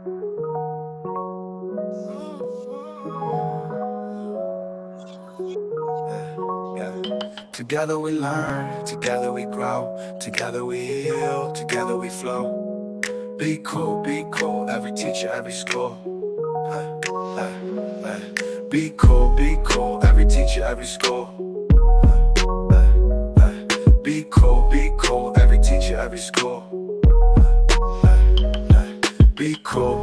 Yeah. Together we learn, together we grow, together we heal, together we flow. Be cool, every teacher, every school. Be cool, every teacher, every school. Be cool, every teacher, every school. Be cool,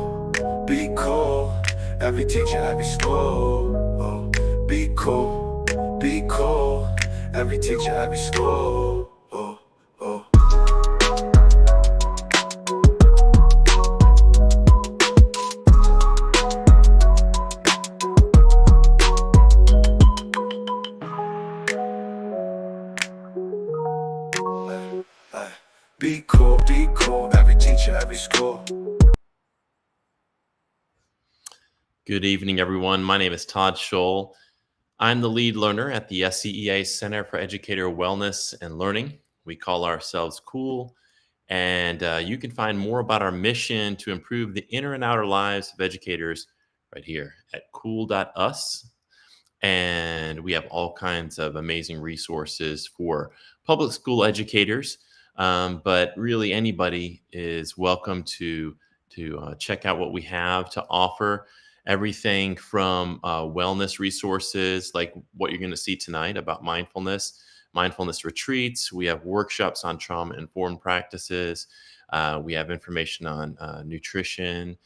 every teacher, every school. Be cool, every teacher, every school. Be cool, every teacher, every school. Good evening, everyone. My name is Todd Scholl. I'm the lead learner at the SCEA Center for Educator Wellness and Learning. We call ourselves COOL, and you can find more about our mission to improve the inner and outer lives of educators right here at cool.us. And we have all kinds of amazing resources for public school educators, but really anybody is welcome to check out what we have to offer. Everything from wellness resources, like what you're going to see tonight about mindfulness retreats. We have workshops on trauma-informed practices. We have information on nutrition.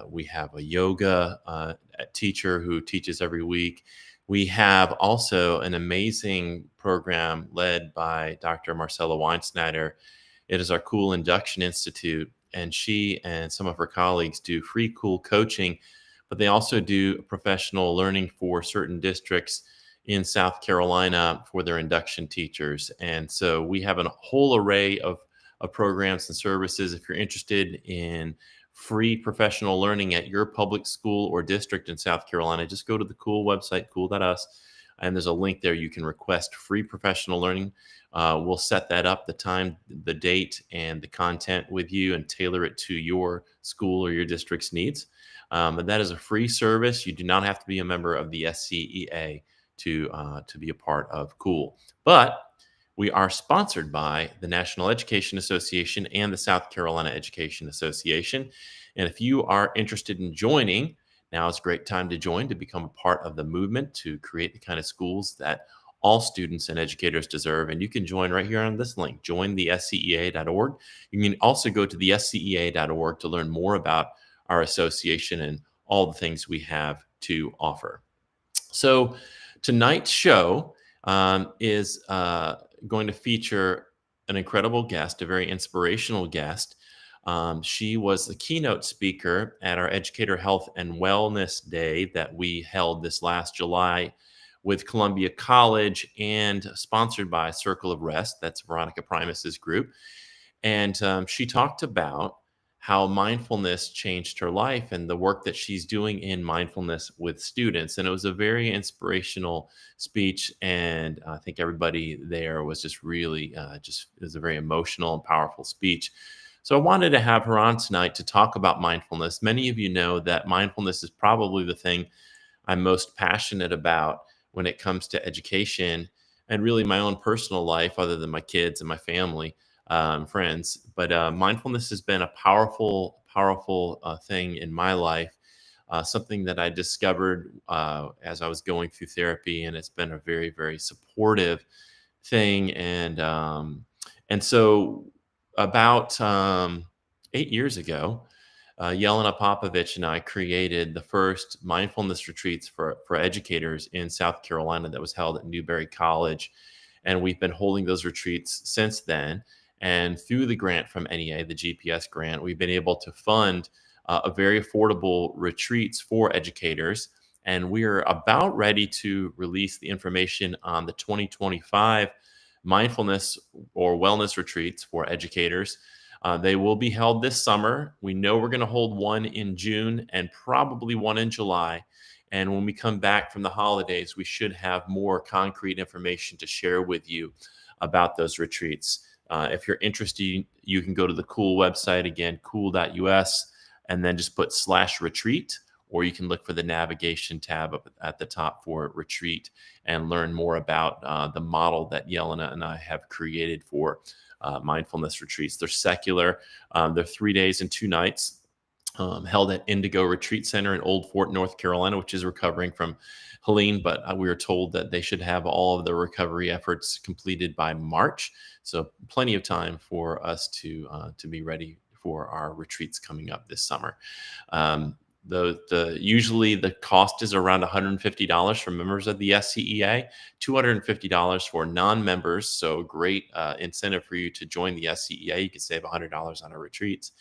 We have a yoga teacher who teaches every week. We have also an amazing program led by Dr. Marcella Weinsnyder. It is our Cool Induction Institute, and she and some of her colleagues do free Cool coaching, but they also do professional learning for certain districts in South Carolina for their induction teachers. And so we have a whole array of programs and services. If you're interested in free professional learning at your public school or district in South Carolina, just go to the Cool website, cool.us, and there's a link there. You can request free professional learning. We'll set that up, the time, the date, and the content with you and tailor it to your school or your district's needs. And that is a free service. You do not have to be a member of the SCEA to be a part of Cool. But we are sponsored by the National Education Association and the South Carolina Education Association. And if you are interested in joining, now is a great time to join, to become a part of the movement to create the kind of schools that all students and educators deserve. And you can join right here on this link, jointhescea.org. You can also go to the scea.org to learn more about our association and all the things we have to offer. So tonight's show is going to feature an incredible guest, a very inspirational guest. She was the keynote speaker at our Educator Health and Wellness Day that we held this last July with Columbia College and sponsored by Circle of Rest. That's Veronica Primus's group. And she talked about how mindfulness changed her life and the work that she's doing in mindfulness with students. And it was a very inspirational speech. And I think everybody there was just really it was a very emotional and powerful speech. So I wanted to have her on tonight to talk about mindfulness. Many of you know that mindfulness is probably the thing I'm most passionate about when it comes to education and really my own personal life, other than my kids and my family. Friends, but mindfulness has been a powerful thing in my life, something that I discovered as I was going through therapy, and it's been a very, very supportive thing. And so about 8 years ago, Jelena Popovich and I created the first mindfulness retreats for educators in South Carolina that was held at Newberry College, and we've been holding those retreats since then. And through the grant from NEA, the GPS grant, we've been able to fund a very affordable retreats for educators. And we're about ready to release the information on the 2025 mindfulness or wellness retreats for educators. They will be held this summer. We know we're going to hold one in June and probably one in July. And when we come back from the holidays, we should have more concrete information to share with you about those retreats. If you're interested, you can go to the Cool website, again, cool.us. and then just put /retreat, or you can look for the navigation tab up at the top for retreat and learn more about the model that Yelena and I have created for mindfulness retreats. They're secular. They're 3 days and 2 nights. Held at Indigo Retreat Center in Old Fort, North Carolina, which is recovering from Helene. But we were told that they should have all of the recovery efforts completed by March. So plenty of time for us to be ready for our retreats coming up this summer. Usually the cost is around $150 for members of the SCEA, $250 for non-members. So great incentive for you to join the SCEA. You can save $100 on our retreats.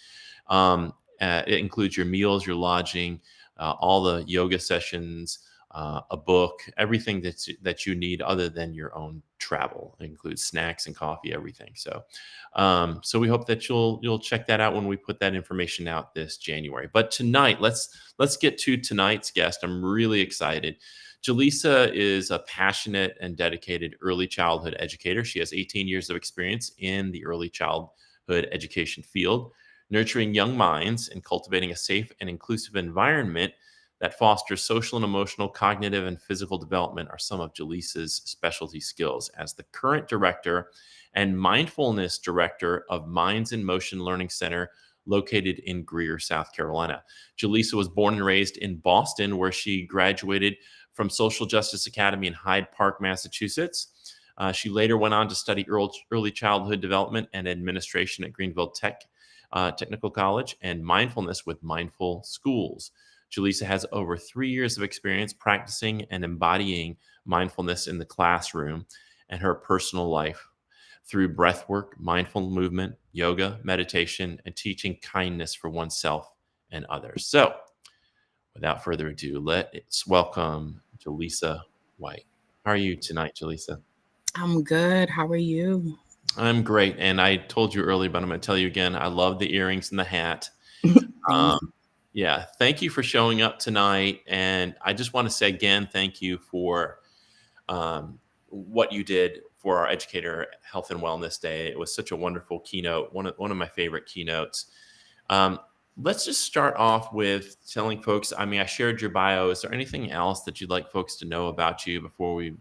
It includes your meals, your lodging, all the yoga sessions, a book, everything that you need other than your own travel. It includes snacks and coffee, everything. So we hope that you'll check that out when we put that information out this January. But tonight, let's get to tonight's guest. I'm really excited. Jalisa is a passionate and dedicated early childhood educator. She has 18 years of experience in the early childhood education field. Nurturing young minds and cultivating a safe and inclusive environment that fosters social and emotional, cognitive, and physical development are some of Jalisa's specialty skills. As the current director and mindfulness director of Minds in Motion Learning Center, located in Greer, South Carolina. Jalisa was born and raised in Boston, where she graduated from Social Justice Academy in Hyde Park, Massachusetts. She later went on to study early childhood development and administration at Greenville Technical College and mindfulness with Mindful Schools. Jalisa has over 3 years of experience practicing and embodying mindfulness in the classroom and her personal life through breath work, mindful movement, yoga, meditation, and teaching kindness for oneself and others. So, without further ado, let's welcome Jalisa White. How are you tonight, Jalisa? I'm good. How are you? I'm great. And I told you earlier, but I'm going to tell you again, I love the earrings and the hat. Thanks. Yeah, thank you for showing up tonight. And I just want to say again, thank you for what you did for our Educator Health and Wellness Day. It was such a wonderful keynote, one of my favorite keynotes. Let's just start off with telling folks, I mean, I shared your bio. Is there anything else that you'd like folks to know about you before we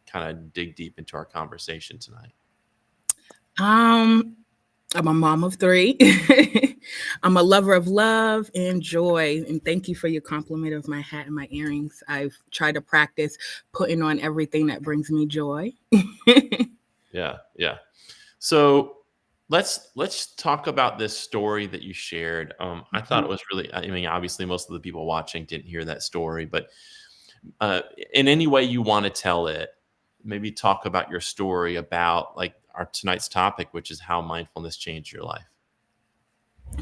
kind of dig deep into our conversation tonight? I'm a mom of 3. I'm a lover of love and joy. And thank you for your compliment of my hat and my earrings. I've tried to practice putting on everything that brings me joy. Yeah. So let's talk about this story that you shared. I thought it was really, I mean, obviously most of the people watching didn't hear that story, but in any way you want to tell it, maybe talk about your story about like our tonight's topic, which is how mindfulness changed your life.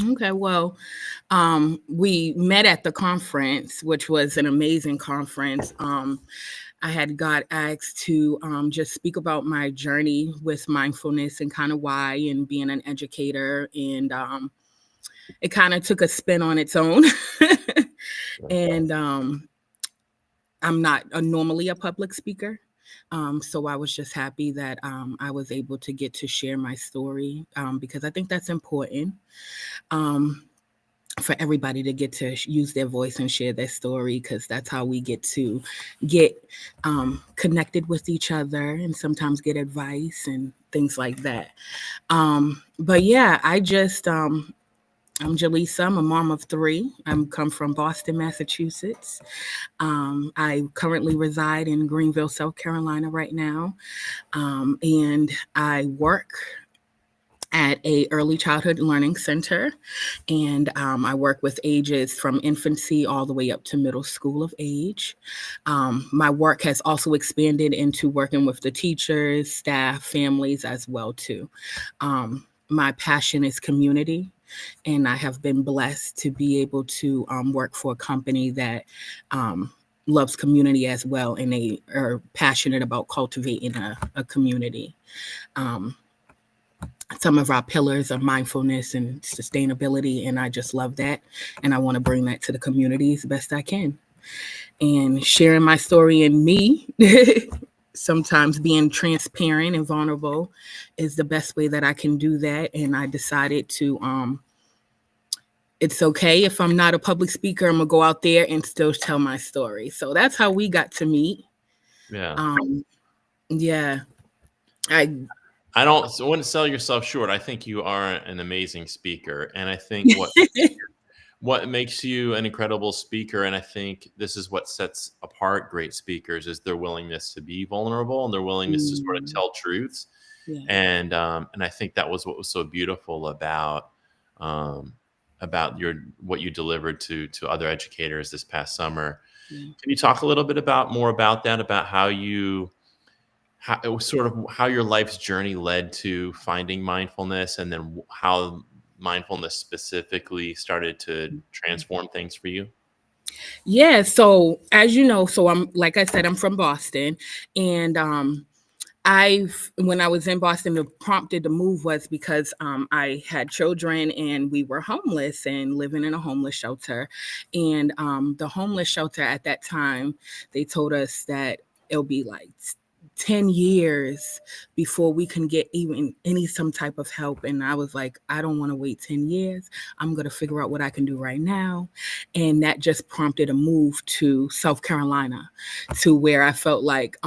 Okay, well, we met at the conference, which was an amazing conference. I had got asked to just speak about my journey with mindfulness and kind of why and being an educator. And it kind of took a spin on its own. And I'm not normally a public speaker. So I was just happy that I was able to get to share my story because I think that's important for everybody to get to use their voice and share their story, because that's how we get to get connected with each other and sometimes get advice and things like that. But yeah, I'm Jalisa. I'm a mom of 3. I come from Boston, Massachusetts. I currently reside in Greenville, South Carolina right now. And I work at a early childhood learning center. And I work with ages from infancy all the way up to middle school of age. My work has also expanded into working with the teachers, staff, families as well too. My passion is community. And I have been blessed to be able to work for a company that loves community as well, and they are passionate about cultivating a community. Some of our pillars are mindfulness and sustainability, and I just love that. And I want to bring that to the community as best I can. And sharing my story and me, sometimes being transparent and vulnerable is the best way that I can do that. And I decided to it's okay if I'm not a public speaker. I'm gonna go out there and still tell my story. So that's how we got to meet. Yeah. Yeah, I Wouldn't sell yourself short. I think you are an amazing speaker, and I think what makes you an incredible speaker, and I think this is what sets apart great speakers, is their willingness to be vulnerable and their willingness to sort of tell truths. yeah, And I think that was what was so beautiful um, about what you delivered to other educators this past summer. yeah. Can you talk a little bit more about that, about how it was sort of how your life's journey led to finding mindfulness, and then how mindfulness specifically started to transform things for you? Yeah, so as you know, so I'm like I said, I'm from Boston, and I've when I was in Boston, the prompted to move was because I had children and we were homeless and living in a homeless shelter, and the homeless shelter at that time, they told us that it'll be like 10 years before we can get even some type of help. And I was like, I don't want to wait 10 years. I'm going to figure out what I can do right now. And that just prompted a move to South Carolina, to where I felt like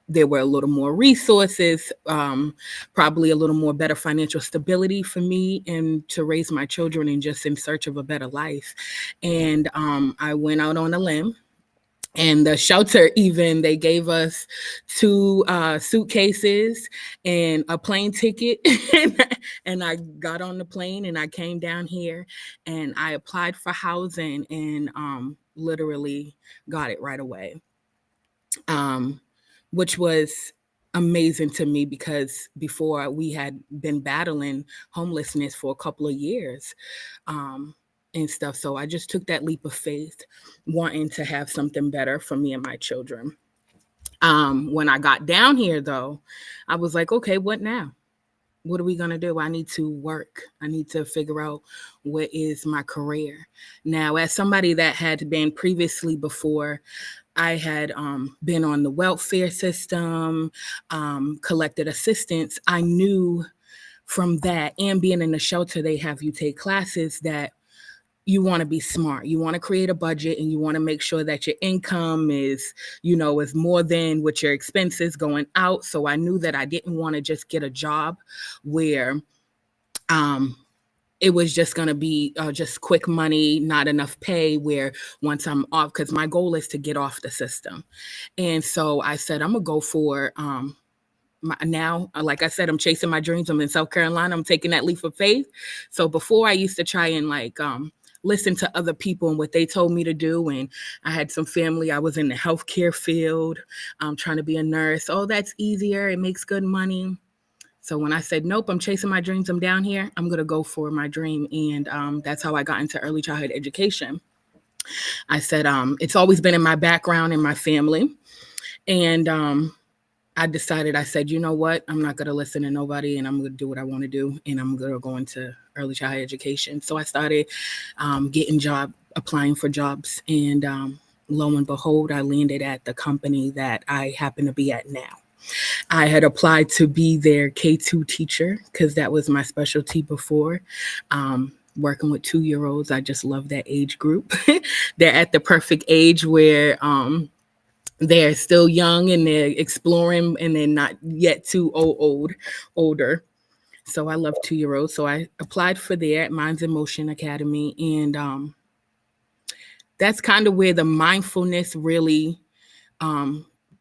there were a little more resources, probably a little more better financial stability for me and to raise my children and just in search of a better life. And I went out on a limb, and the shelter, even, they gave us two suitcases and a plane ticket. And I got on the plane and I came down here and I applied for housing and literally got it right away, which was amazing to me because before we had been battling homelessness for a couple of years. And stuff. So I just took that leap of faith, wanting to have something better for me and my children. When I got down here, though, I was like, okay, what now? What are we going to do? I need to work. I need to figure out what is my career. Now, as somebody that had been previously before, I had been on the welfare system, collected assistance. I knew from that, and being in the shelter, they have you take classes that you want to be smart. You want to create a budget and you want to make sure that your income is, is more than what your expenses going out. So I knew that I didn't want to just get a job where it was just going to be just quick money, not enough pay, where once I'm off, because my goal is to get off the system. And so I said, I'm going to go for now, like I said, I'm chasing my dreams. I'm in South Carolina. I'm taking that leap of faith. So before I used to try and listen to other people and what they told me to do. And I had some family. I was in the healthcare field, trying to be a nurse. Oh, that's easier. It makes good money. So when I said, nope, I'm chasing my dreams, I'm down here, I'm going to go for my dream. And that's how I got into early childhood education. I said, it's always been in my background in my family. And I decided, I said, you know what? I'm not going to listen to nobody and I'm going to do what I want to do. And I'm going to go into early childhood education. So I started applying for jobs. And lo and behold, I landed at the company that I happen to be at now. I had applied to be their K2 teacher because that was my specialty before. Working with 2-year-olds, I just love that age group. They're at the perfect age where they're still young and they're exploring and they're not yet too older. So I love 2-year-olds. So I applied for there at Minds in Motion Academy. And that's kind of where the mindfulness really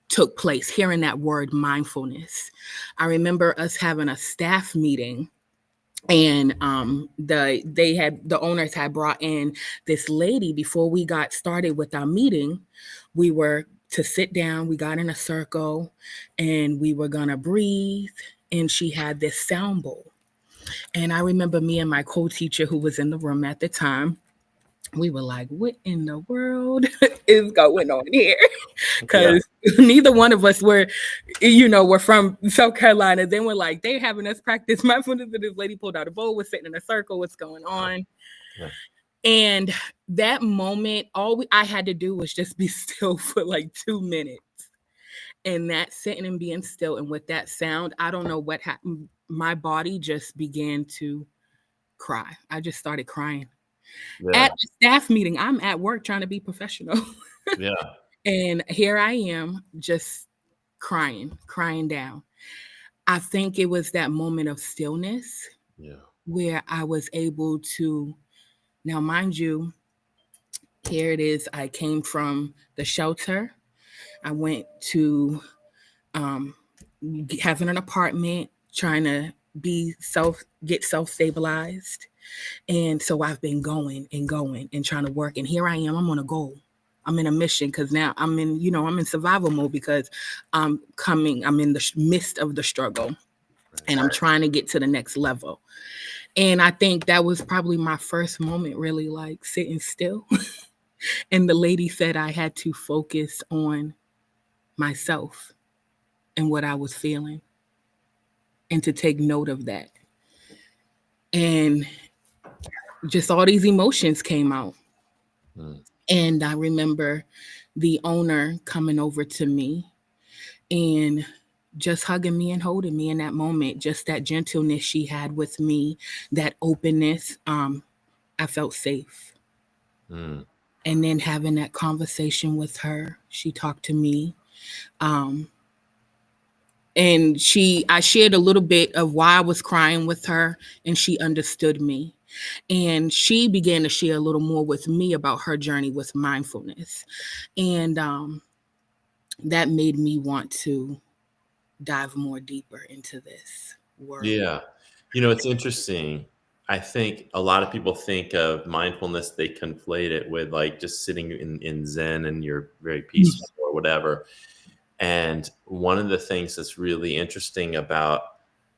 took place, hearing that word mindfulness. I remember us having a staff meeting, and the owners had brought in this lady before we got started with our meeting. We were to sit down, we got in a circle, and we were gonna breathe. And she had this sound bowl. And I remember me and my co-teacher who was in the room at the time, we were like, what in the world is going on here? Because neither one of us were from South Carolina. Then we're like, they're having us practice mindfulness. And this lady pulled out a bowl, we're sitting in a circle, what's going on? Yeah. And that moment, I had to do was just be still for like 2 minutes. And that sitting and being still, and with that sound, I don't know what happened. My body just began to cry. I just started crying. Yeah. At a staff meeting, I'm at work trying to be professional. Yeah. And here I am just crying down. I think it was that moment of stillness Yeah. where I was able to, now, mind you, here it is. I came from the shelter. I went to um, having an apartment, trying to get self stabilized. And so I've been going and going and trying to work. And here I am, I'm on a goal. I'm in a mission because now I'm in survival mode because I'm in the midst of the struggle and I'm trying to get to the next level. And I think that was probably my first moment really like sitting still. And the lady said I had to focus on myself and what I was feeling and to take note of that. And just all these emotions came out. Mm. And I remember the owner coming over to me and just hugging me and holding me in that moment, just that gentleness she had with me, that openness. I felt safe. Mm. And then having that conversation with her, she talked to me. Um, and I shared a little bit of why I was crying with her, and she understood me. And she began to share a little more with me about her journey with mindfulness. And that made me want to dive more deeper into this world. Yeah. It's interesting. I think a lot of people think of mindfulness, they conflate it with like just sitting in Zen and you're very peaceful or whatever. And one of the things that's really interesting about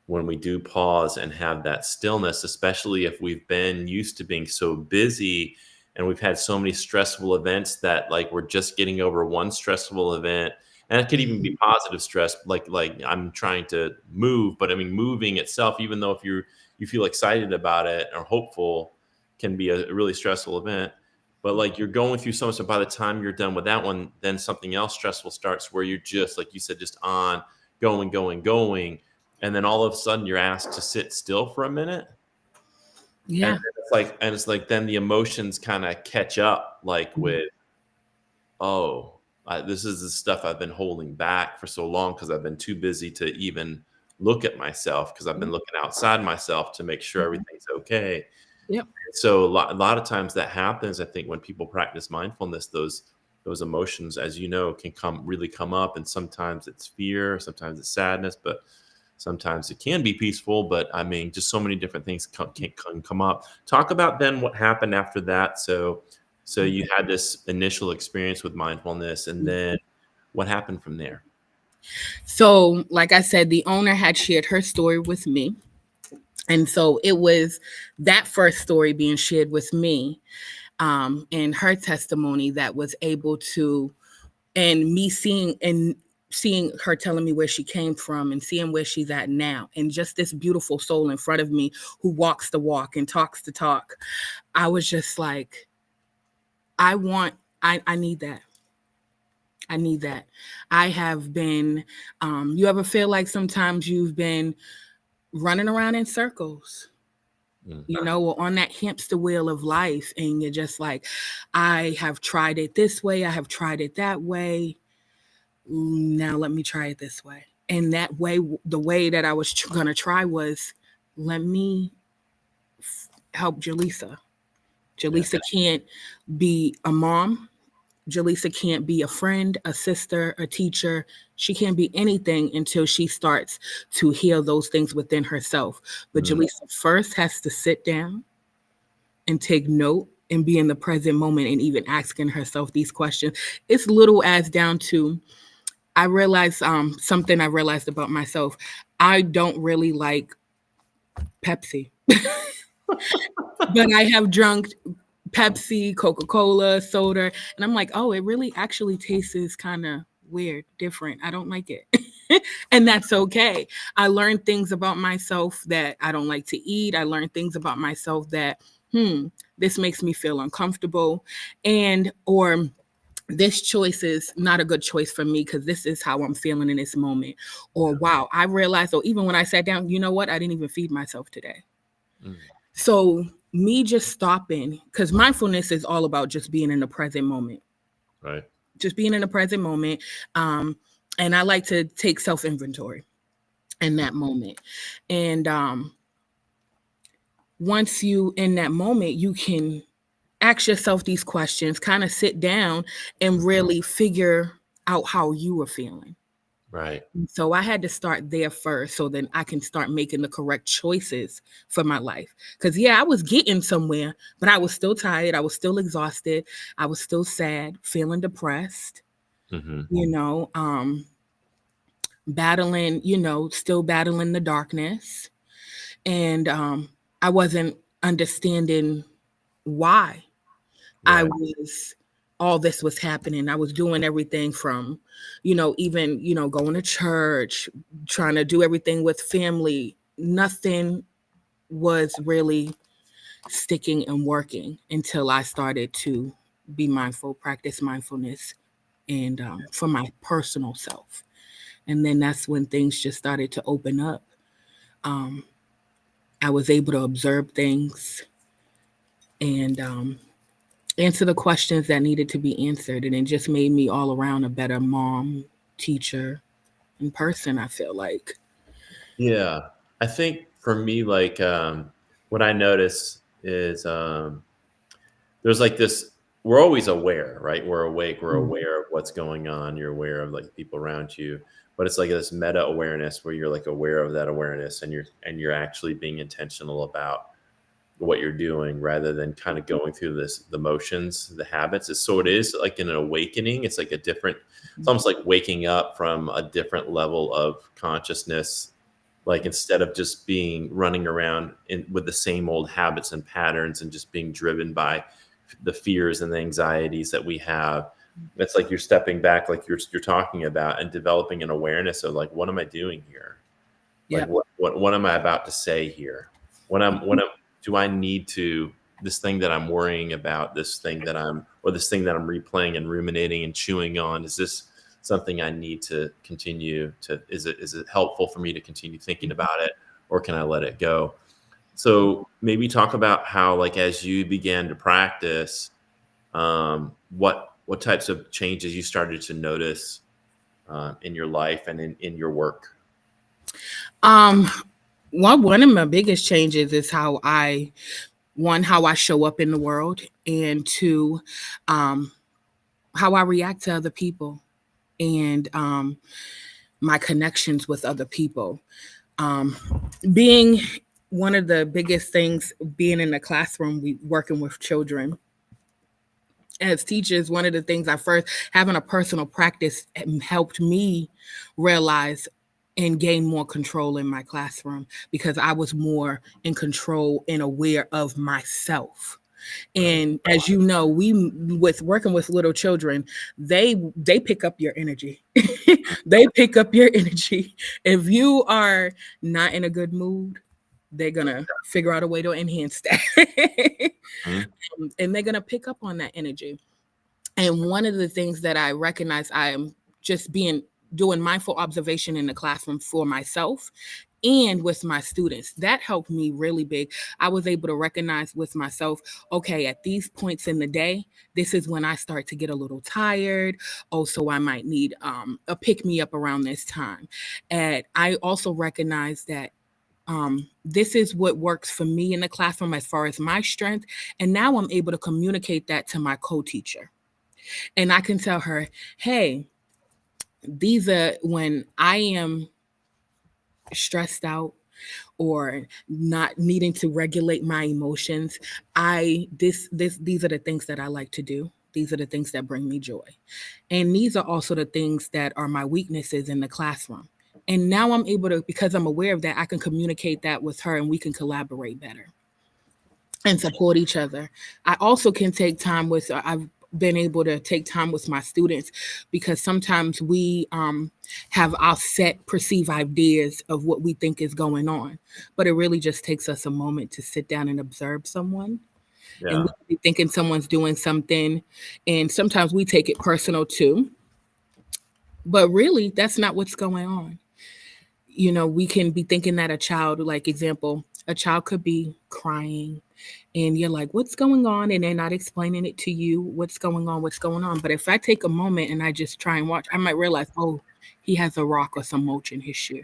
when we do pause and have that stillness, especially if we've been used to being so busy and we've had so many stressful events that like we're just getting over one stressful event. And it could even be positive stress, like I'm trying to move, but I mean moving itself, even though if you feel excited about it or hopeful, can be a really stressful event. But like you're going through so much, so by the time you're done with that one, then something else stressful starts where you're just like you said, just on going, going, going, and then all of a sudden you're asked to sit still for a minute, and Yeah. it's like then the emotions kind of catch up, like with oh, this is the stuff I've been holding back for so long because I've been too busy to even look at myself because I've been looking outside myself to make sure everything's okay. Yep. So a lot of times that happens. I think when people practice mindfulness, those emotions, as you know, can come up, and sometimes it's fear, sometimes it's sadness, but sometimes it can be peaceful. But I mean, just so many different things can come up. Talk about then what happened after that. So you had this initial experience with mindfulness, and then what happened from there? So, like I said, the owner had shared her story with me. And so it was that first story being shared with me and her testimony that was able to, and me seeing her telling me where she came from and seeing where she's at now, and just this beautiful soul in front of me who walks the walk and talks the talk. I was just like, I need that. I need that. I have been, you ever feel like sometimes you've been running around in circles, Mm. or on that hamster wheel of life, and you're just like, I have tried it this way, I have tried it that way. Now let me try it this way. And that way, the way that I was going to try was, let me help Jalisa. Yeah. Jalisa can't be a mom. Jalisa can't be a friend, a sister, a teacher. She can't be anything until she starts to heal those things within herself. But Mm. Jalisa first has to sit down and take note and be in the present moment and even asking herself these questions. It's little as down to, I realized something I realized about myself. I don't really like Pepsi, but I have drunk Pepsi, Coca-Cola, soda, and I'm like, oh, it really actually tastes kind of weird, different. I don't like it. And that's okay. I learned things about myself that I don't like to eat. I learned things about myself that, this makes me feel uncomfortable, or this choice is not a good choice for me because this is how I'm feeling in this moment. Or wow, I realized, or even when I sat down, you know what? I didn't even feed myself today. Mm. So me just stopping, because mindfulness is all about just being in the present moment, Right. just being in the present moment. And I like to take self inventory in that moment. And once you in that moment, you can ask yourself these questions, kind of sit down and really figure out how you were feeling. Right. So I had to start there first so then I can start making the correct choices for my life. Because, yeah, I was getting somewhere, but I was still tired. I was still exhausted. I was still sad, feeling depressed, Mm-hmm. Battling, still battling the darkness. And I wasn't understanding why I Right. was all this was happening. I was doing everything from, even, going to church, trying to do everything with family. Nothing was really sticking and working until I started to be mindful, practice mindfulness, and for my personal self. And then that's when things just started to open up. Um, I was able to observe things and answer the questions that needed to be answered. And it just made me all around a better mom, teacher, and person, I feel like. Yeah. I think for me, like, what I notice is there's like this, we're always aware, right? We're awake, we're Mm. aware of what's going on, you're aware of like people around you. But it's like this meta awareness where you're like aware of that awareness, and you're actually being intentional about what you're doing rather than kind of going through the motions, the habits. So it is like an awakening. It's like a different, it's almost like waking up from a different level of consciousness. Like instead of just being running around with the same old habits and patterns and just being driven by the fears and the anxieties that we have, it's like you're stepping back, like you're talking about, and developing an awareness of like, what am I doing here? Like Yeah. what am I about to say here? When I'm do I need to, this thing that I'm worrying about, this thing that I'm replaying and ruminating and chewing on, is this something I need to continue to, is it helpful for me to continue thinking about it, or can I let it go? So maybe talk about how, like, as you began to practice, what types of changes you started to notice in your life and in your work. Um, one of my biggest changes is how I show up in the world, and two, um, how I react to other people, and my connections with other people. Um, being one of the biggest things, being in the classroom, we working with children as teachers, one of the things I first, having a personal practice helped me realize and gain more control in my classroom, because I was more in control and aware of myself. Right. And as you know, we, with working with little children, they pick up your energy. They pick up your energy. If you are not in a good mood, they're gonna figure out a way to enhance that. Mhm. And they're gonna pick up on that energy. And one of the things that I recognize, I am just doing mindful observation in the classroom for myself and with my students. That helped me really big. I was able to recognize with myself, okay, at these points in the day, this is when I start to get a little tired. Oh, so I might need a pick me up around this time. And I also recognize that this is what works for me in the classroom as far as my strength. And now I'm able to communicate that to my co-teacher. And I can tell her, hey, these are when I am stressed out or not needing to regulate my emotions. These are the things that I like to do. These are the things that bring me joy. And these are also the things that are my weaknesses in the classroom. And now I'm able to, because I'm aware of that, I can communicate that with her and we can collaborate better and support each other. I also can take time with, I've been able to take time with my students, because sometimes we have our set perceived ideas of what we think is going on, but it really just takes us a moment to sit down and observe someone. And we Yeah. could be thinking someone's doing something, and sometimes we take it personal too, but really that's not what's going on. We can be thinking that a child, like example, a child could be crying and you're like, what's going on? And they're not explaining it to you, what's going on, what's going on. But if I take a moment and I just try and watch, I might realize, oh, he has a rock or some mulch in his shoe.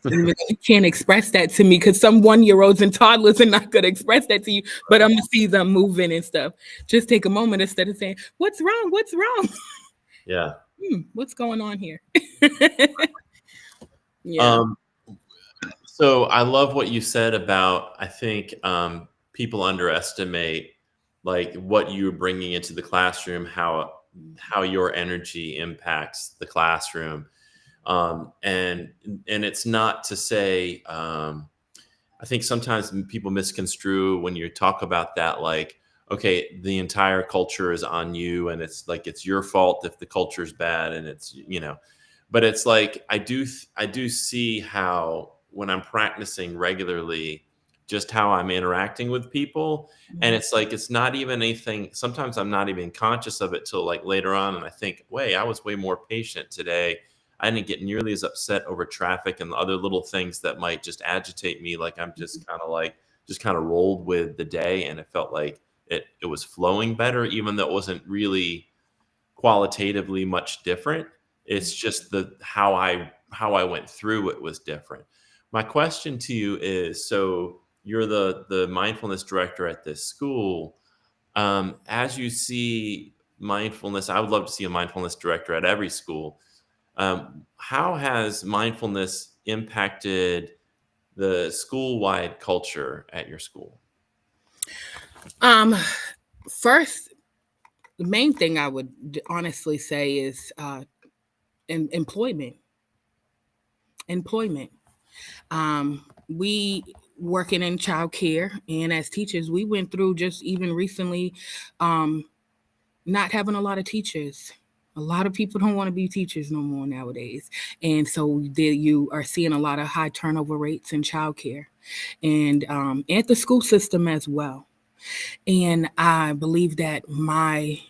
Even though he can't express that to me, because some 1-year-olds and toddlers are not going to express that to you, but I'm going to see them moving and stuff. Just take a moment instead of saying, what's wrong? What's wrong? Yeah. What's going on here? Yeah. So I love what you said about, I think people underestimate like what you're bringing into the classroom, how your energy impacts the classroom. And it's not to say, I think sometimes people misconstrue when you talk about that, like, okay, the entire culture is on you and it's like, it's your fault if the culture is bad and it's, but it's like, I do see how when I'm practicing regularly, just how I'm interacting with people. And it's like, it's not even anything. Sometimes I'm not even conscious of it till like later on. And I think, wait, I was way more patient today. I didn't get nearly as upset over traffic and the other little things that might just agitate me. Like I'm just kind of rolled with the day. And it felt like it was flowing better, even though it wasn't really qualitatively much different. It's just how I went through it was different. My question to you is, so you're the mindfulness director at this school. As you see mindfulness, I would love to see a mindfulness director at every school. How has mindfulness impacted the school-wide culture at your school? First, the main thing I would honestly say is employment. We working in childcare, and as teachers, we went through just even recently not having a lot of teachers. A lot of people don't want to be teachers no more nowadays. And so you are seeing a lot of high turnover rates in childcare and at the school system as well. And I believe that my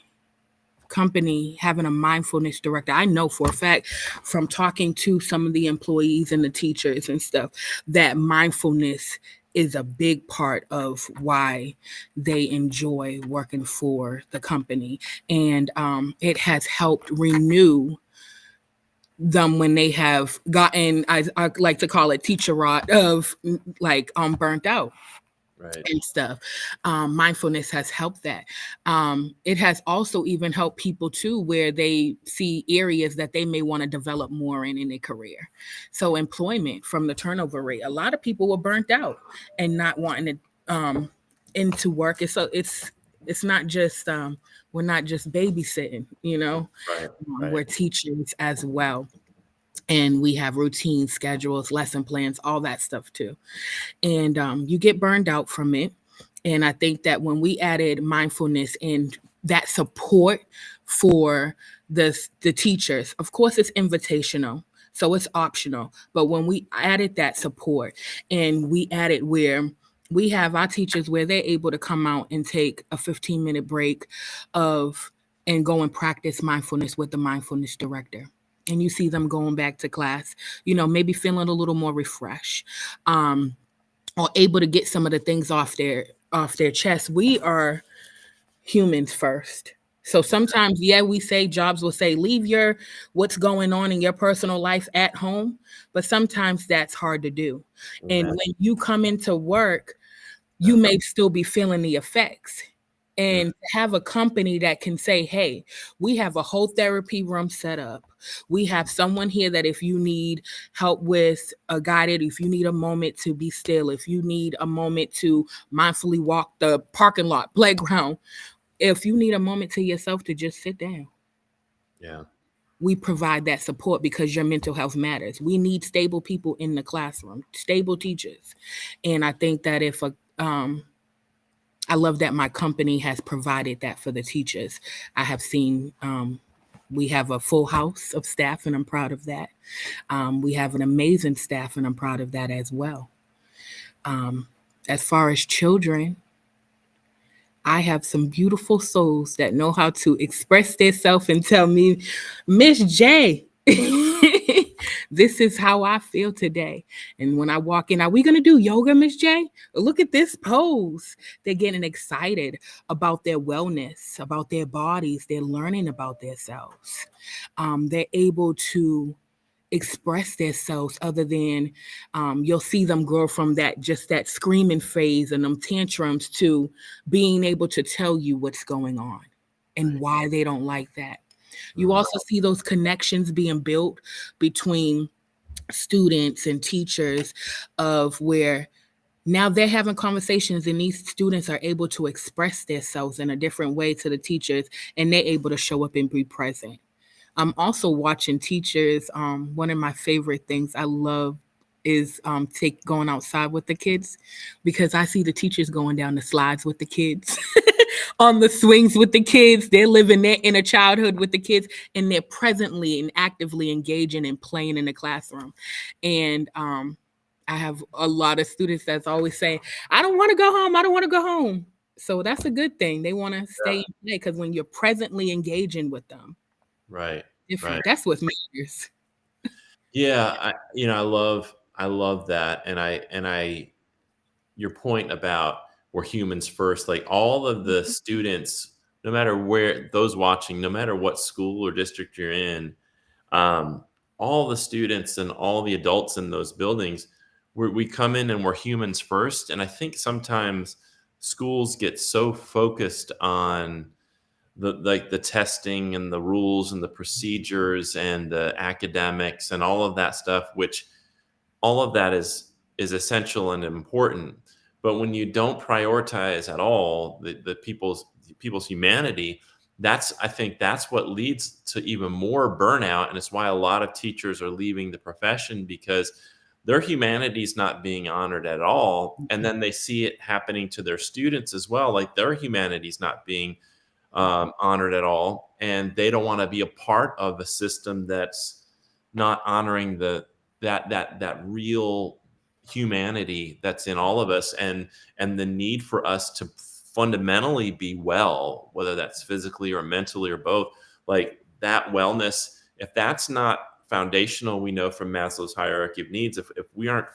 company having a mindfulness director, I know for a fact from talking to some of the employees and the teachers and stuff that mindfulness is a big part of why they enjoy working for the company. And it has helped renew them when they have gotten, I like to call it teacher rot of like burnt out. Right. And stuff. Mindfulness has helped that. It has also even helped people too, where they see areas that they may want to develop more in their career. So employment from the turnover rate, a lot of people were burnt out and not wanting to into work. It's not just we're not just babysitting, Right. We're teachers as well. And we have routine schedules, lesson plans, all that stuff too. And you get burned out from it. And I think that when we added mindfulness and that support for the teachers, of course, it's invitational, so it's optional. But when we added that support and we added where we have our teachers where they're able to come out and take a 15-minute break and go and practice mindfulness with the mindfulness director. And you see them going back to class, maybe feeling a little more refreshed. Or able to get some of the things off their chest. We are humans first. So sometimes, we say jobs will say, leave what's going on in your personal life at home. But sometimes that's hard to do. And when you come into work, you may still be feeling the effects. And to have a company that can say, hey, we have a whole therapy room set up. We have someone here that if you need help with a guided, if you need a moment to be still, if you need a moment to mindfully walk the parking lot, playground, if you need a moment to yourself to just sit down. Yeah. We provide that support because your mental health matters. We need stable people in the classroom, stable teachers. And I think that I love that my company has provided that for the teachers. I have seen we have a full house of staff, and I'm proud of that. We have an amazing staff, and I'm proud of that as well. As far as children, I have some beautiful souls that know how to express themselves and tell me, Miss J, This is how I feel today. And when I walk in, are we going to do yoga, Miss J? Look at this pose. They're getting excited about their wellness, about their bodies. They're learning about themselves. They're able to express themselves other than you'll see them grow from that screaming phase and them tantrums to being able to tell you what's going on and why they don't like that. You also see those connections being built between students and teachers of where now they're having conversations and these students are able to express themselves in a different way to the teachers and they're able to show up and be present. I'm also watching teachers. One of my favorite things I love is going outside with the kids because I see the teachers going down the slides with the kids, on the swings with the kids. They're living their inner childhood with the kids, and they're presently and actively engaging and playing in the classroom. And I have a lot of students that's always saying, "I don't want to go home. I don't want to go home." So that's a good thing. They want to stay and play because when you're presently engaging with them, Right. different. Right. That's what matters. Yeah, I love that, and I your point about we're humans first, like all of the students, no matter where those watching, no matter what school or district you're in, um, all the students and all the adults in those buildings, we come in and we're humans first, and I think sometimes schools get so focused on the testing and the rules and the procedures and the academics and all of that stuff, which all of that is essential and important. But when you don't prioritize at all the people's humanity, that's I think that's what leads to even more burnout, and it's why a lot of teachers are leaving the profession because their humanity is not being honored at all, and then they see it happening to their students as well, like their humanity is not being honored at all, and they don't want to be a part of a system that's not honoring that real humanity that's in all of us, and the need for us to fundamentally be well, whether that's physically or mentally or both. Like that wellness, if that's not foundational, we know from Maslow's hierarchy of needs, if we aren't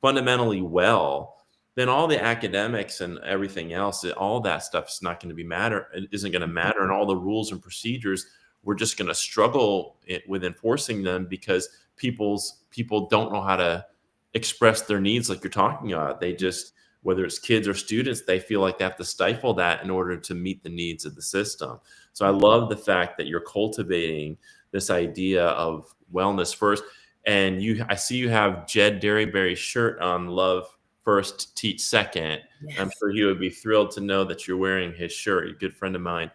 fundamentally well, then all the academics and everything else, all that stuff is not going to be matter. It isn't going to matter, and all the rules and procedures, we're just going to struggle with enforcing them because people don't know how to express their needs like you're talking about. They just, whether it's kids or students, they feel like they have to stifle that in order to meet the needs of the system. So I love the fact that you're cultivating this idea of wellness first. And I see you have Jed Derryberry's shirt on, love first, teach second. Yes. I'm sure he would be thrilled to know that you're wearing his shirt. You're a good friend of mine.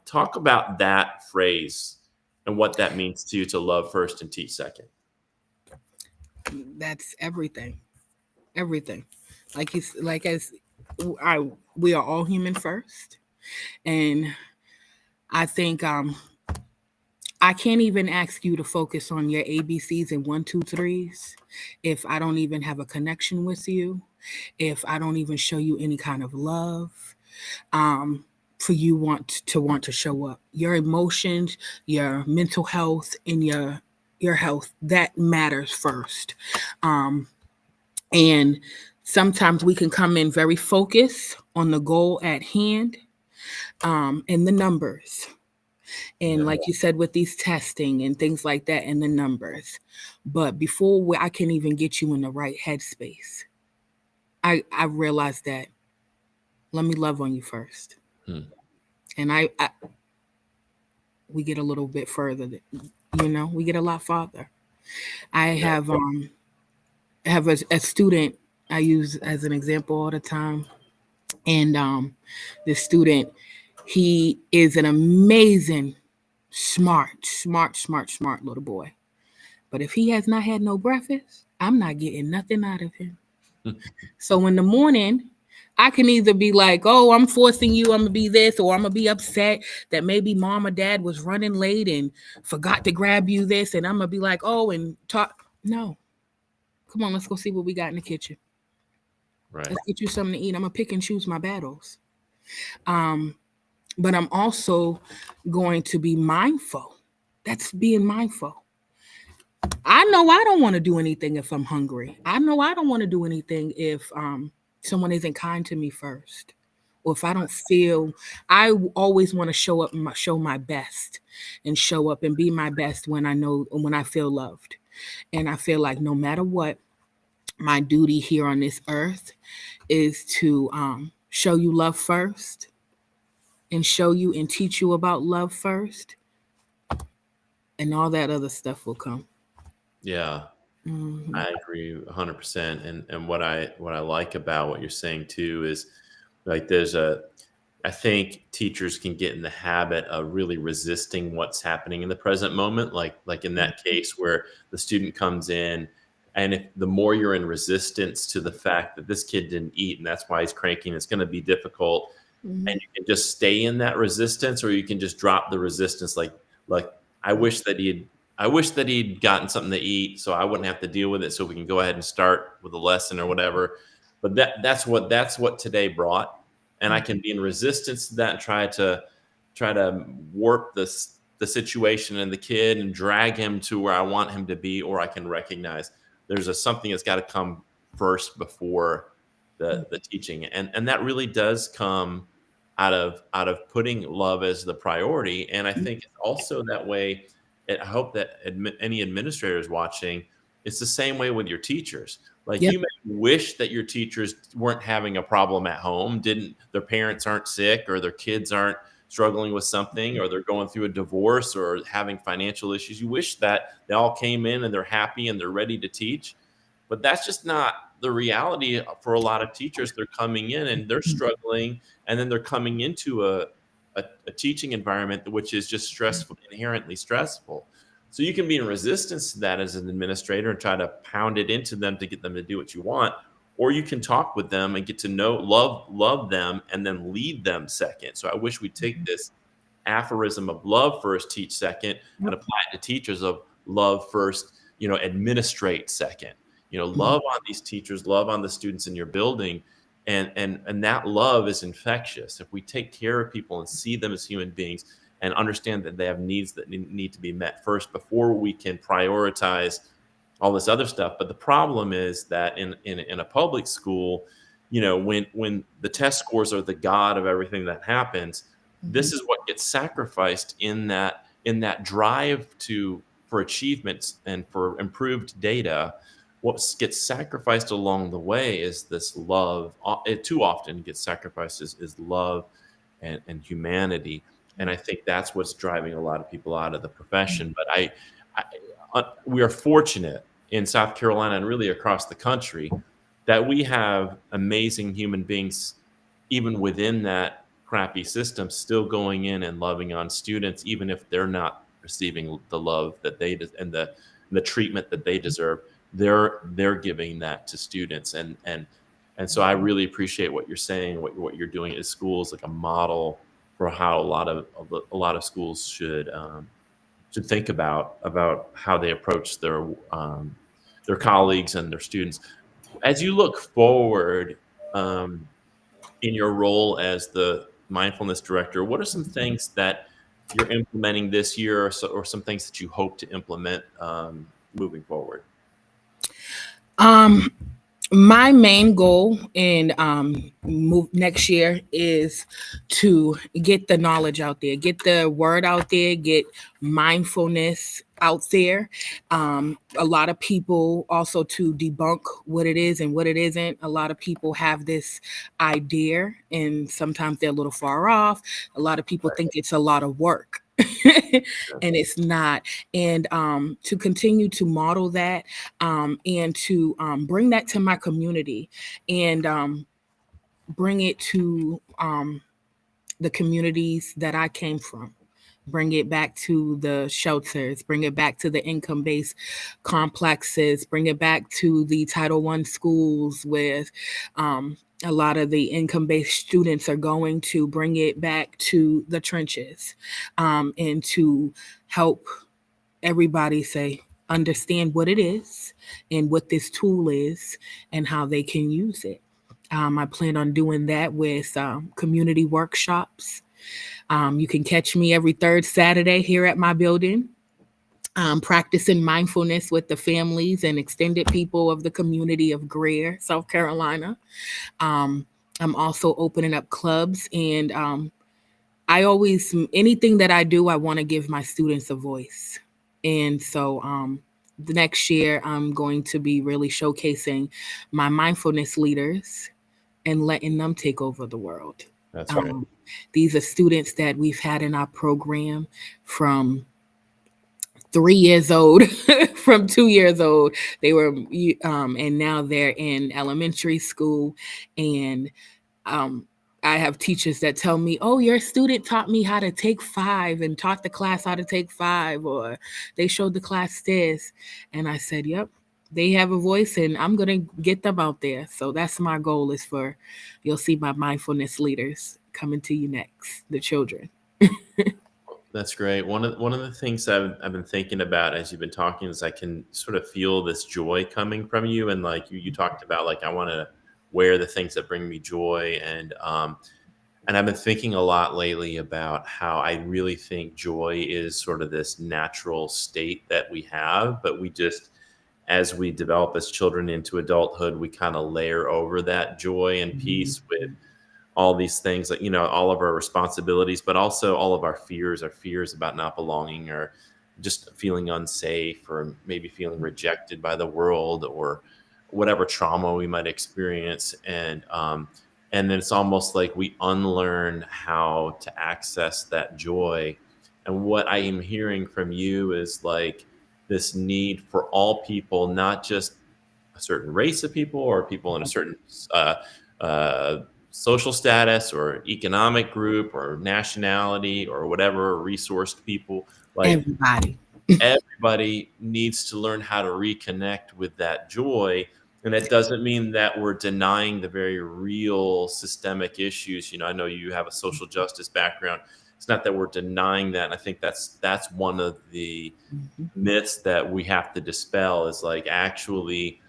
Talk about that phrase and what that means to you, to love first and teach second. That's everything. Everything. Like as I we are all human first. And I think I can't even ask you to focus on your ABCs and 1, 2, 3s if I don't even have a connection with you, if I don't even show you any kind of love. For you want to show up. Your emotions, your mental health, and your health, that matters first. And sometimes we can come in very focused on the goal at hand, and the numbers. And Yeah. like you said, with these testing and things like that, and the numbers. But I can even get you in the right headspace, I realized that let me love on you first. Hmm. And we get a little bit further, we get a lot farther. I Yeah. have a student I use as an example all the time. And the student, he is an amazing, smart little boy. But if he has not had no breakfast, I'm not getting nothing out of him. So in the morning, I can either be like, oh, I'm forcing you, I'm going to be this, or I'm going to be upset that maybe mom or dad was running late and forgot to grab you this. And I'm going to be like, oh, and talk. No, come on, let's go see what we got in the kitchen. Right. Let's get you something to eat. I'm going to pick and choose my battles. But I'm also going to be mindful. That's being mindful. I know I don't want to do anything if I'm hungry. I know I don't want to do anything if someone isn't kind to me first, or if I don't feel. Always want to show my best, and show up and be my best when I feel loved, and I feel like no matter what, my duty here on this earth is to show you love first, and show you and teach you about love first, and all that other stuff will come. Yeah, Hmm. I agree 100%. And what I like about what you're saying too is like I think teachers can get in the habit of really resisting what's happening in the present moment. Like in that case where the student comes in, and if the more you're in resistance to the fact that this kid didn't eat and that's why he's cranky, it's going to be difficult, Hmm. and you can just stay in that resistance, or you can just drop the resistance. Like I wish that he'd gotten something to eat so I wouldn't have to deal with it, so we can go ahead and start with a lesson or whatever. But that's what today brought, and I can be in resistance to that and try to warp the situation and the kid and drag him to where I want him to be, or I can recognize there's something that's got to come first before the teaching, and that really does come out of putting love as the priority. And I think it's also that way. I hope that any administrators watching, it's the same way with your teachers. Like, Yep. you may wish that your teachers weren't having a problem at home, didn't their parents aren't sick, or their kids aren't struggling with something, or they're going through a divorce or having financial issues. You wish that they all came in and they're happy and they're ready to teach. But that's just not the reality for a lot of teachers. They're coming in and they're struggling, and then they're coming into a teaching environment which is just stressful, inherently stressful. So you can be in resistance to that as an administrator and try to pound it into them to get them to do what you want, or you can talk with them and get to know, love them, and then lead them second. So I wish we take this aphorism of love first, teach second, and apply it to teachers of love first, administrate second. Mhm. Love on these teachers, love on the students in your building, and that love is infectious. If we take care of people and see them as human beings and understand that they have needs that need to be met first before we can prioritize all this other stuff. But the problem is that in a public school, when the test scores are the god of everything that happens, this Mhm. is what gets sacrificed in that drive for achievements and for improved data. What gets sacrificed along the way is this love. It too often gets sacrificed is love and humanity. And I think that's what's driving a lot of people out of the profession. But we are fortunate in South Carolina and really across the country that we have amazing human beings, even within that crappy system, still going in and loving on students, even if they're not receiving the love that and the treatment that they deserve. They're giving that to students, and so I really appreciate what you're saying, what you're doing at schools, like a model for how a lot of schools should think about how they approach their colleagues and their students. As you look forward, um, in your role as the mindfulness director, what are some things that you're implementing this year, or some things that you hope to implement moving forward? Um, my main goal in move next year is to get the knowledge out there, get the word out there, get mindfulness out there. A lot of people also to debunk what it is and what it isn't. A lot of people have this idea, and sometimes they're a little far off. A lot of people think it's a lot of work. And it's not. And to continue to model that, and to bring that to my community, and bring it to the communities that I came from. Bring it back to the shelters, bring it back to the income based complexes, bring it back to the Title I schools with a lot of the income based students are going to, bring it back to the trenches, and to help everybody say, understand what it is and what this tool is and how they can use it. I plan on doing that with community workshops. You can catch me every third Saturday here at my building. practicing mindfulness with the families and extended people of the community of Greer, South Carolina. Um, I'm also opening up clubs, and I always, anything that I do, I want to give my students a voice. And so the next year, I'm going to be really showcasing my mindfulness leaders and letting them take over the world. That's great. Um, these are students that we've had in our program from 3 years old, from 2 years old. They were, and now they're in elementary school. And um, I have teachers that tell me, "Oh, your student taught me how to take five and taught the class how to take five, or they showed the class this." And I said, "Yep, they have a voice, and I'm gonna get them out there." So that's my goal. Is for you'll see my mindfulness leaders coming to you next, the children. That's great. One of the things I've been thinking about as you've been talking is I can sort of feel this joy coming from you, and like you talked about, like I want to wear the things that bring me joy, and I've been thinking a lot lately about how I really think joy is sort of this natural state that we have, but we just, as we develop as children into adulthood, we kind of layer over that joy and peace with all these things, like all of our responsibilities, but also all of our fears about not belonging, or just feeling unsafe, or maybe feeling rejected by the world, or whatever trauma we might experience. And then it's almost like we unlearn how to access that joy. And what I am hearing from you is like this need for all people, not just a certain race of people or people in a certain uh, uh, social status or economic group or nationality or whatever, resourced people. Like Everybody. everybody needs to learn how to reconnect with that joy. And that doesn't mean that we're denying the very real systemic issues. I know you have a social justice background. It's not that we're denying that. And I think that's one of the Mhm. myths that we have to dispel, is like, actually,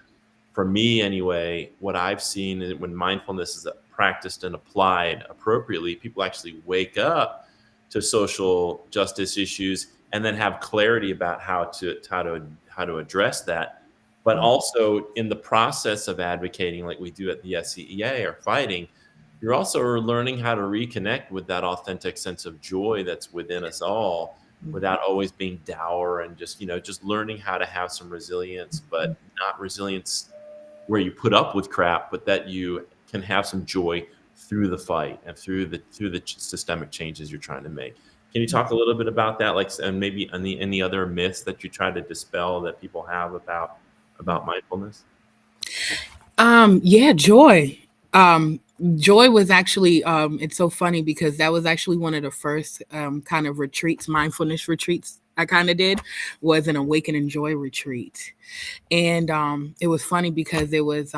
for me anyway, what I've seen is when mindfulness is practiced and applied appropriately, people actually wake up to social justice issues and then have clarity about how to address that. But also in the process of advocating, like we do at the SCEA, or fighting, you're also learning how to reconnect with that authentic sense of joy that's within us all, without always being dour, and just learning how to have some resilience, but not resilience where you put up with crap, but that you can have some joy through the fight and through the systemic changes you're trying to make. Can you talk a little bit about that, like, and maybe any other myths that you try to dispel that people have about mindfulness? Yeah, joy. Joy was actually it's so funny because that was actually one of the first kind of retreats, mindfulness retreats I kind of did, was an awakening joy retreat. And it was funny because it was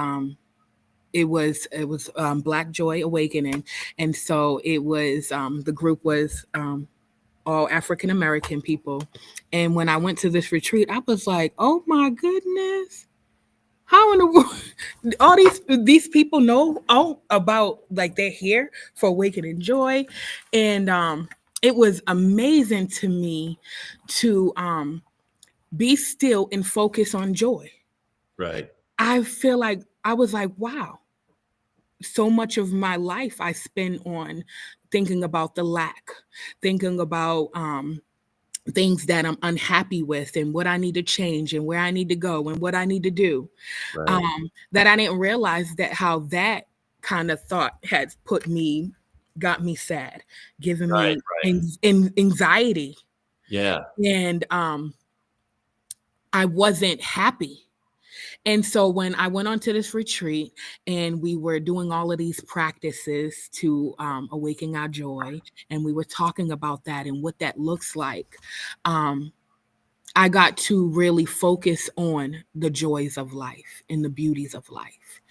Black Joy Awakening. And so it was the group was all African American people. And when I went to this retreat, I was like, "Oh my goodness, how in the world all these people know all about, like, they're here for awakening joy." And it was amazing to me to be still and focus on joy. Right. I feel like I was like, wow, so much of my life I spend on thinking about the lack, thinking about things that I'm unhappy with and what I need to change and where I need to go and what I need to do. Right. That I didn't realize that how that kind of thought has got me sad, given Right. me Right. anxiety, Yeah. and I wasn't happy. And so when I went onto this retreat and we were doing all of these practices to awaken our joy, and we were talking about that and what that looks like, um, I got to really focus on the joys of life and the beauties of life.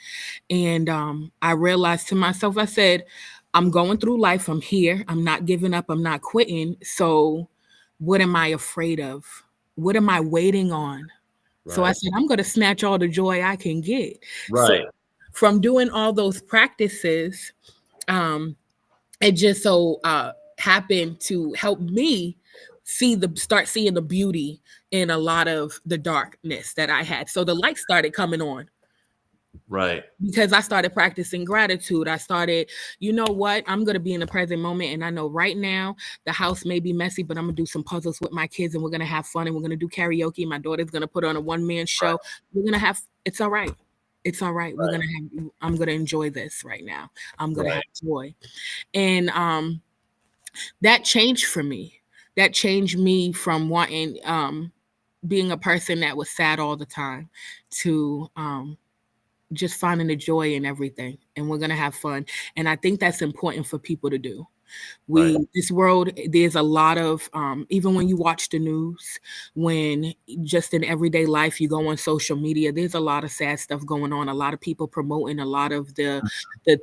And I realized to myself, I said, I'm going through life. I'm here. I'm not giving up. I'm not quitting. So, what am I afraid of? What am I waiting on? So I Right. said, I'm going to snatch all the joy I can get. So, Right. from doing all those practices, um, it just so happened to help me start seeing the beauty in a lot of the darkness that I had. So the light started coming on Right. because I started practicing gratitude. I started, you know what? I'm going to be in the present moment. And I know right now the house may be messy, but I'm going to do some puzzles with my kids and we're going to have fun and we're going to do karaoke. My daughter's going to put on a one-man show. We're going to have, it's all right. It's all right. We're going to have, I'm going to enjoy this right now. I'm going to have joy. And that changed for me. That changed me from wanting, being a person that was sad all the time to, just finding the joy in everything, and we're gonna have fun. And I think that's important for people to do. This world, there's a lot of even when you watch the news, when just in everyday life you go on social media, there's a lot of sad stuff going on, a lot of people promoting a lot of the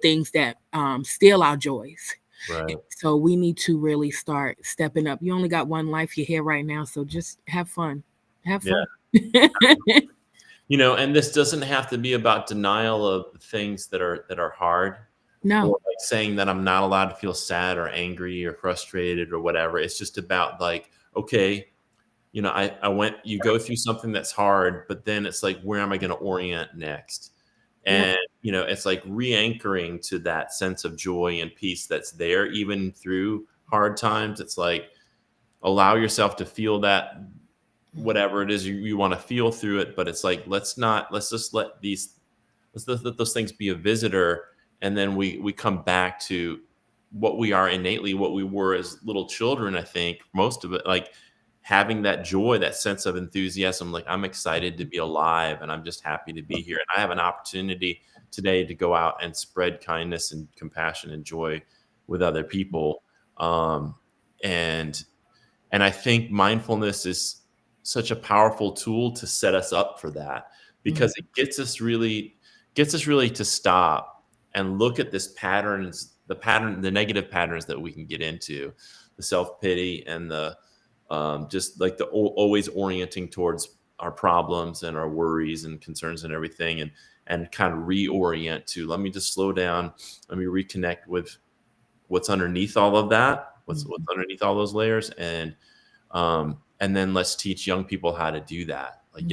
things that steal our joys. Right. So we need to really start stepping up. You only got one life, you're here right now, so just have fun. Have fun. You know, and this doesn't have to be about denial of things that are hard. No. Or like saying that I'm not allowed to feel sad or angry or frustrated or whatever. It's just about like, okay, you know, you go through something that's hard, but then it's like, where am I going to orient next? And, you know, it's like re-anchoring to that sense of joy and peace that's there, even through hard times. It's like, allow yourself to feel that, whatever it is you want to feel through it. But it's like, let's just let those things be a visitor. And then we come back to what we are innately, what we were as little children. I think most of it, like having that joy, that sense of enthusiasm, like I'm excited to be alive and I'm just happy to be here. And I have an opportunity today to go out and spread kindness and compassion and joy with other people. And I think mindfulness is such a powerful tool to set us up for that, because it gets us really to stop and look at the negative patterns that we can get into, the self-pity and the just like the always orienting towards our problems and our worries and concerns and everything, and kind of reorient to, let me just slow down, let me reconnect with what's underneath all of that, what's underneath all those layers, and then let's teach young people how to do that. Like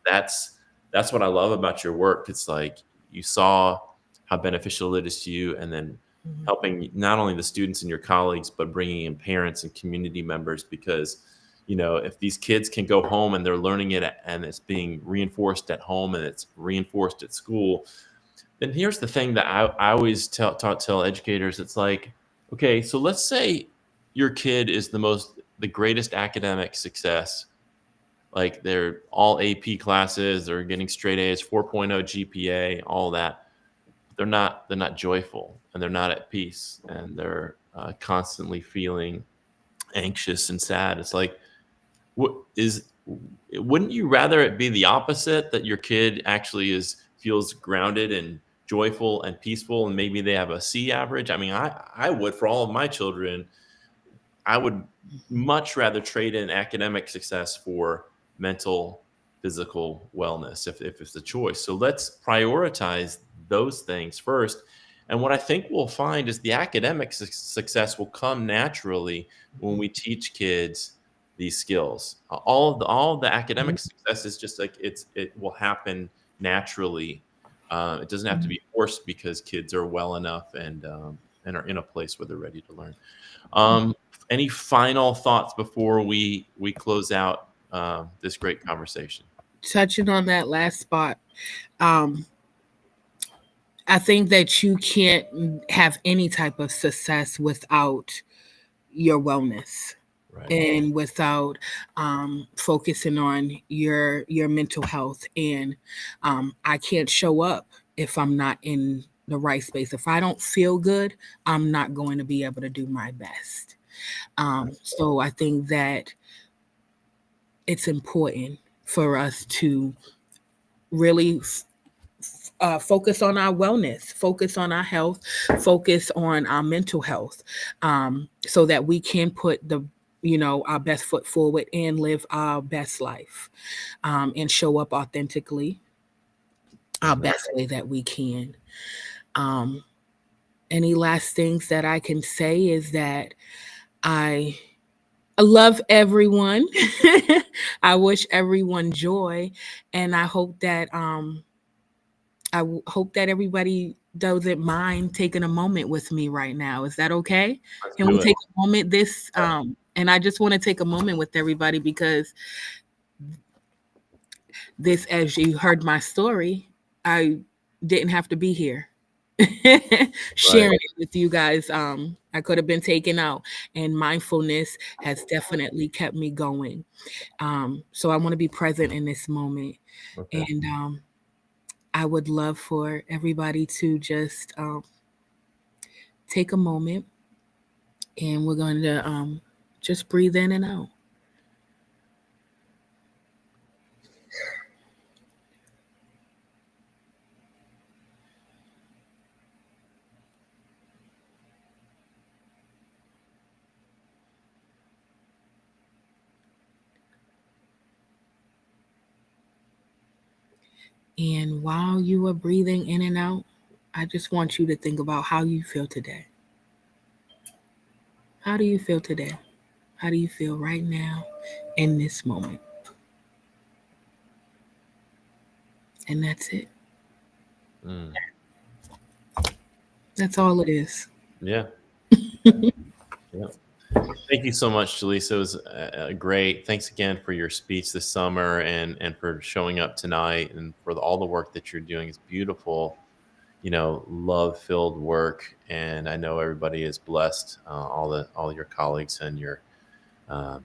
that's what I love about your work. It's like you saw how beneficial it is to you, and then helping not only the students and your colleagues, but bringing in parents and community members, because, you know, if these kids can go home and they're learning it and it's being reinforced at home and it's reinforced at school, then here's the thing that I always tell educators. It's like, okay, so let's say your kid is the greatest academic success. Like they're all AP classes, they're getting straight A's, 4.0 GPA, all that. They're not joyful, and they're not at peace, and they're constantly feeling anxious and sad. It's like, wouldn't you rather it be the opposite, that your kid actually feels grounded and joyful and peaceful, and maybe they have a C average? I mean, I would, for all of my children, I would much rather trade in academic success for mental, physical wellness if it's a choice. So let's prioritize those things first. And what I think we'll find is the academic success will come naturally when we teach kids these skills. All of the academic success is just like it will happen naturally. It doesn't have to be forced, because kids are well enough and are in a place where they're ready to learn. Any final thoughts before we close out this great conversation? Touching on that last spot, I think that you can't have any type of success without your wellness. Right. And without focusing on your mental health. And I can't show up if I'm not in the right space. If I don't feel good, I'm not going to be able to do my best. So I think that it's important for us to really focus on our wellness, focus on our health, focus on our mental health, so that we can put our best foot forward and live our best life, and show up authentically our best way that we can. Any last things that I can say is that I love everyone. I wish everyone joy, and I hope that hope that everybody doesn't mind taking a moment with me right now. Is that okay? Let's Can we do it. take a moment and I just want to take a moment with everybody because this, as you heard my story, I didn't have to be here. Right. Sharing it with you guys. I could have been taken out, and mindfulness has definitely kept me going. So I want to be present in this moment. Okay. And I would love for everybody to just take a moment, and we're going to just breathe in and out. And while you are breathing in and out, I just want you to think about how you feel today. How do you feel today? How do you feel right now in this moment? And that's it. Mm. That's all it is. Yeah. Yeah. Thank you so much, Jalisa. It was great. Thanks again for your speech this summer and for showing up tonight and for all the work that you're doing. It's beautiful, love filled work. And I know everybody is blessed. All your colleagues and your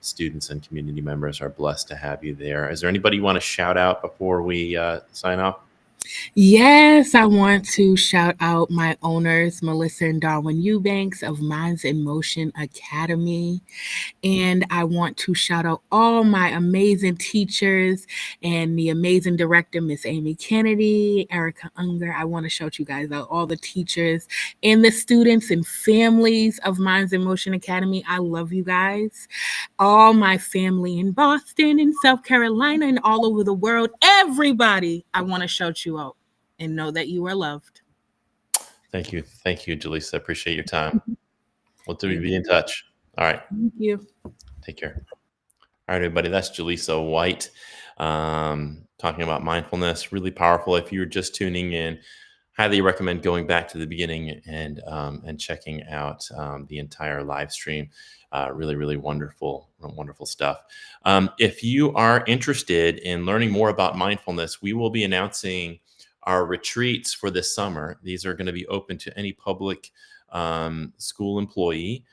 students and community members are blessed to have you there. Is there anybody you want to shout out before we sign off? Yes, I want to shout out my owners, Melissa and Darwin Eubanks of Minds in Motion Academy. And I want to shout out all my amazing teachers and the amazing director, Miss Amy Kennedy, Erica Unger. I want to shout you guys out, all the teachers and the students and families of Minds in Motion Academy. I love you guys. All my family in Boston and South Carolina and all over the world. Everybody, I want to shout you out and know that you are loved. Thank you. Thank you, Jalisa. Appreciate your time. We'll Thank be in touch. All right. you. Take care. All right, everybody. That's Jalisa White talking about mindfulness. Really powerful. If you're just tuning in, highly recommend going back to the beginning and checking out the entire live stream. Really, really wonderful stuff. If you are interested in learning more about mindfulness, we will be announcing our retreats for this summer. These are going to be open to any public school employee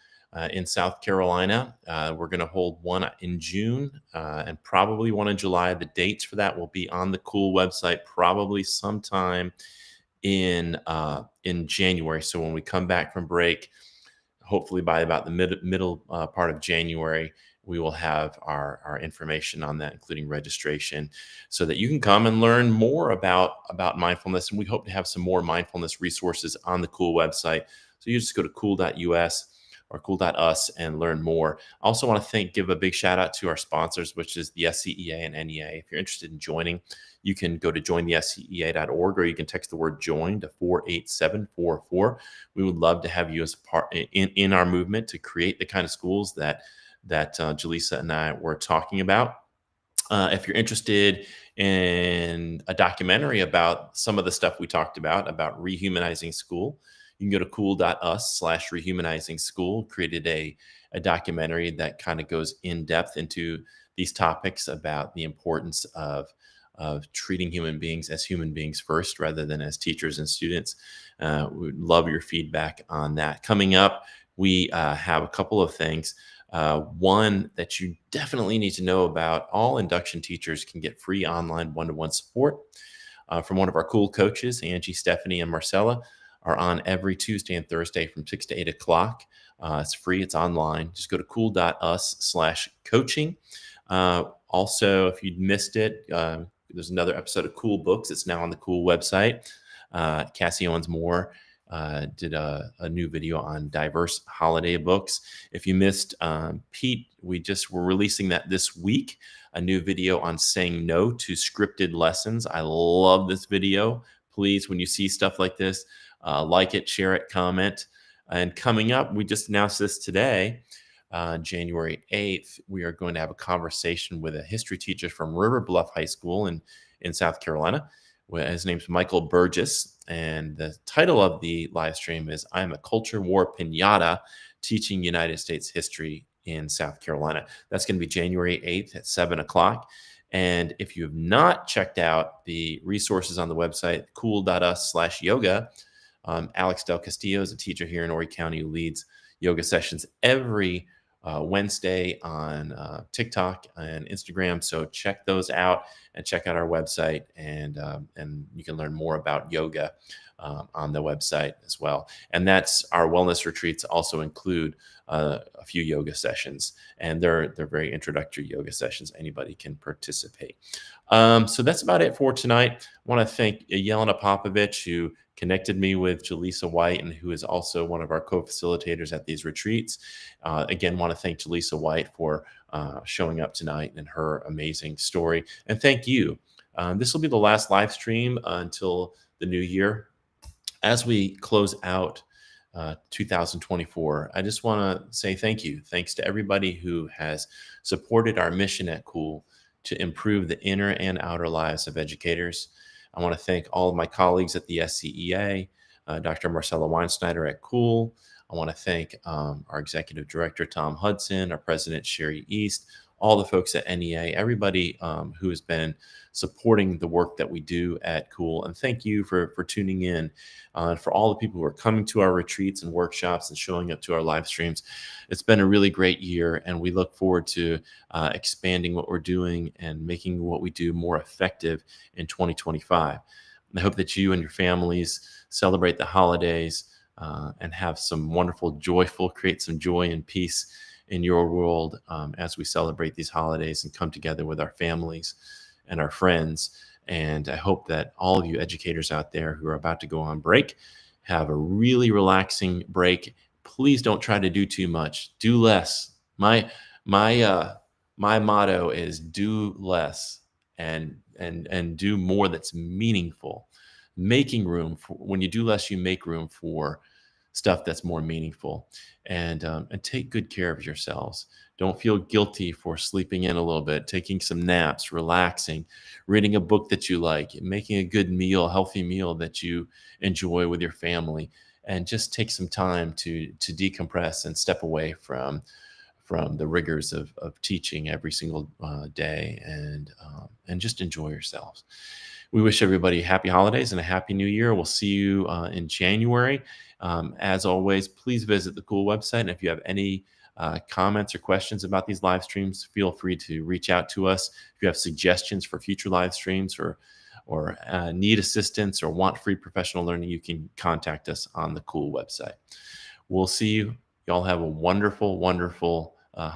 in South Carolina. We're going to hold one in June and probably one in July. The dates for that will be on the Cool website, probably sometime in January. So when we come back from break, hopefully by about the middle part of January, we will have our information on that, including registration, so that you can come and learn more about mindfulness. And we hope to have some more mindfulness resources on the Cool website. So you just go to cool.us or cool.us and learn more. I also want to give a big shout out to our sponsors, which is the SCEA and NEA. If you're interested in joining, you can go to jointhescea.org, or you can text the word join to 48744. We would love to have you as part in our movement to create the kind of schools that Jalisa and I were talking about. If you're interested in a documentary about some of the stuff we talked about rehumanizing school, you can go to cool.us/rehumanizing school. Created a documentary that kind of goes in depth into these topics about the importance of treating human beings as human beings first, rather than as teachers and students. We would love your feedback on that. Coming up, we have a couple of things. One that you definitely need to know about: all induction teachers can get free online one-to-one support from one of our cool coaches. Angie, Stephanie, and Marcella are on every Tuesday and Thursday from 6 to 8 o'clock. It's free. It's online. Just go to cool.us/coaching. Also, if you'd missed it, there's another episode of Cool Books. It's now on the Cool website. Cassie Owens Moore did a new video on diverse holiday books. If you missed Pete, we're releasing that this week, a new video on saying no to scripted lessons. I love this video. Please, when you see stuff like this, like it, share it, comment. And coming up, we just announced this today, January 8th, we are going to have a conversation with a history teacher from River Bluff High School in South Carolina. His name's Michael Burgess, and the title of the live stream is "I'm a Culture War Pinata Teaching United States History in South Carolina." That's going to be January 8th at 7 o'clock. And if you have not checked out the resources on the website, cool.us/yoga, Alex Del Castillo is a teacher here in Horry County who leads yoga sessions every Wednesday on TikTok and Instagram. So check those out and check out our website, and you can learn more about yoga on the website as well. And that's our wellness retreats also include a few yoga sessions, and they're very introductory yoga sessions. Anybody can participate. So that's about it for tonight. I want to thank Yelena Popovich, who connected me with Jalisa White, and who is also one of our co-facilitators at these retreats. Again, want to thank Jalisa White for showing up tonight and her amazing story. And thank you. This will be the last live stream until the new year. As we close out 2024, I just want to say thank you. Thanks to everybody who has supported our mission at Cool to improve the inner and outer lives of educators. I want to thank all of my colleagues at the SCEA, Dr. Marcella Weinsnyder at Cool. I want to thank our executive director, Tom Hudson, our president, Sherry East, all the folks at NEA, everybody who has been supporting the work that we do at Cool. And thank you for tuning in. For all the people who are coming to our retreats and workshops and showing up to our live streams. It's been a really great year, and we look forward to expanding what we're doing and making what we do more effective in 2025. And I hope that you and your families celebrate the holidays and have some wonderful, create some joy and peace in your world as we celebrate these holidays and come together with our families and our friends. And I hope that all of you educators out there who are about to go on break have a really relaxing break. Please don't try to do too much. Do less. My motto is do less and do more that's meaningful. Making room for, when you do less, you make room for stuff that's more meaningful, and take good care of yourselves. Don't feel guilty for sleeping in a little bit, taking some naps, relaxing, reading a book that you like, making a good meal, healthy meal that you enjoy with your family, and just take some time to decompress and step away from the rigors of teaching every single day, and just enjoy yourselves. We wish everybody happy holidays and a happy new year. We'll see you in January. As always, please visit the Cool website. And if you have any comments or questions about these live streams, feel free to reach out to us. If you have suggestions for future live streams or need assistance or want free professional learning, you can contact us on the Cool website. We'll see you. Y'all have a wonderful, wonderful holiday.